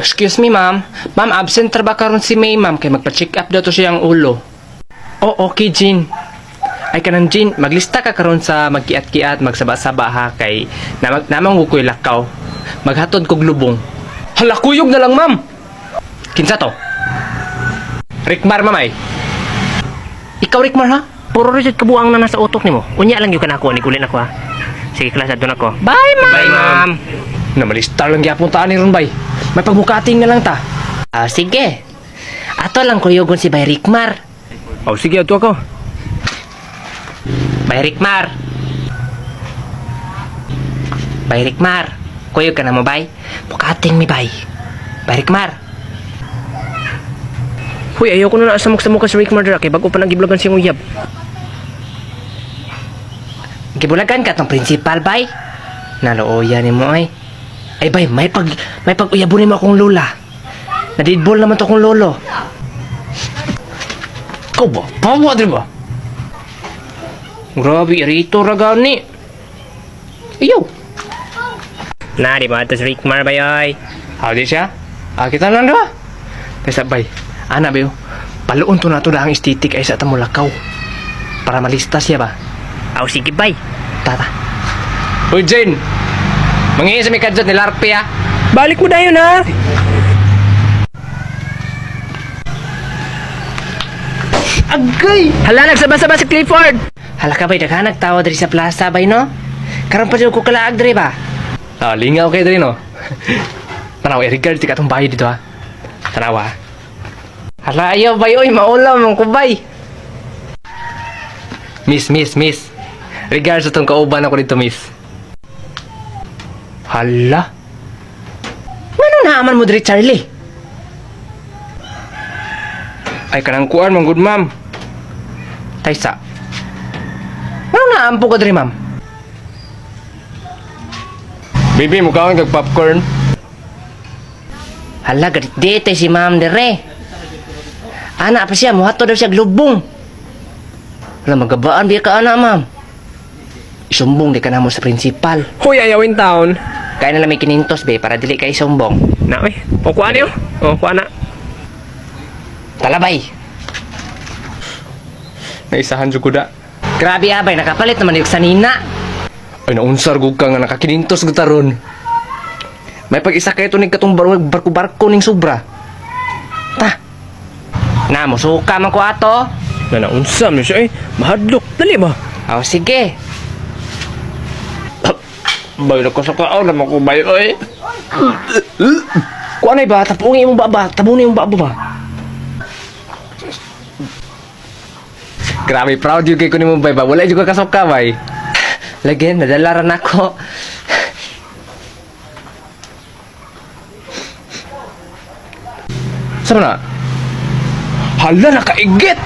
Excuse me, ma'am. Ma'am, absent ra ba karon si May, ma'am? Kay magpa-check up daw to siyang ulo. Oh, okay, Jean. Ay kanang Jean, maglista ka karon sa magkiat-kiat, magsaba-saba ha, kay namang kukoy lakaw. Maghatod kog lubong. Hala, kuyog na lang, ma'am. Kinsa to? Rickmar, mamay. Ikaw, Rickmar, ha? Puro rin kabuang na nasa utok nimo. Unya lang yung kanako, nigulin ako ha. Sige, class, adun ako. Bye, ma'am. Bye, ma'am. Na malista lang gyapon taan ni ron, bay. May pagmukating na lang ta. Sige. Ato lang kuyugon si Bay Rickmar. Oh, sige, ato ako. Bay Rickmar. Bay Rickmar. Kuyog ka na mo, bay? Bukating mi, bay. Bay Rickmar. Huy, ayaw ko na naasamok-samok ka sa Rickmar dira, kay bago pa nagiblogan siyang uyab. Gibulagan ka tong principal, bay. Nalooya ni mo, ay. Ay, bay, may pag-uyabon mo akong lola. Nadidbol naman to akong lolo. Ikaw ba? Pawa, di ba? Grabe, rito ragani. Ayaw. Na, di ba? Ito si Rickmar, bay, ay. Howdy siya? Kita lang diba? Kaya sabay, ana ba yun? Paluon to na to na ang estetik ay sa tamulakaw. Para malista siya ba? Aw, sige, bay. Tata. Uy, Jane! Mangingin sa may kadyot ni Larpe, ha? Balik mo dayon, ha? Agay! Hala, nagsaba-saba si Clifford! Hala ka, bay, daghanag tawa diri sa plaza, bay, no? Karon pa dyan ko kalaag diri ba? Ah, lingaw kayo dali, no? Tanaw, i-regard ti katong bahay dito, ha? Tanaw, ha? Hala, ayaw, bay, oy, maulam mong kubay. Miss. Regards sa itong kauban ako dito, miss. Hala? Ngano naaman mo diri, Charlie? Ay, kanang kuan, mong good ma'am. Taysa. Ngano naampo ka diri, ma'am? Baby, mukha kang nag-popcorn. Hala, gadit si ma'am dere. Anak pa siya, muhato daw siya glubong. Hala, magabaan biya ka, anak, ma'am. Isumbong di ka na mo sa principal. Hoy, ayawin taon. Kaya na lang may kinintos, be, para dili ka isumbong. Na, oy. O, kuha niyo. O, kuha na. Talabay. Naisahan dyan ko da. Grabe, abay, nakapalit naman yung sanina. Ay, naunsar gug ka nga nakakinintos gutaron. May pag-isa kayo ito katong barko-barko ning sobra. Ta. Na, musuka man ko ato. Na naunsam niya siya eh. Mahadlok. Dali ba? O, sige. Bayo na ko sa kao naman ko bayo eh. Kuha na ba? Tapungin mo ba? Tabunin mo ba ba? Grabe, proud yung kay ko ni mo bay ba? Wala yung kasok ka bay. Lagi, nadalaran ako. Saan na? Hala, nakaigit!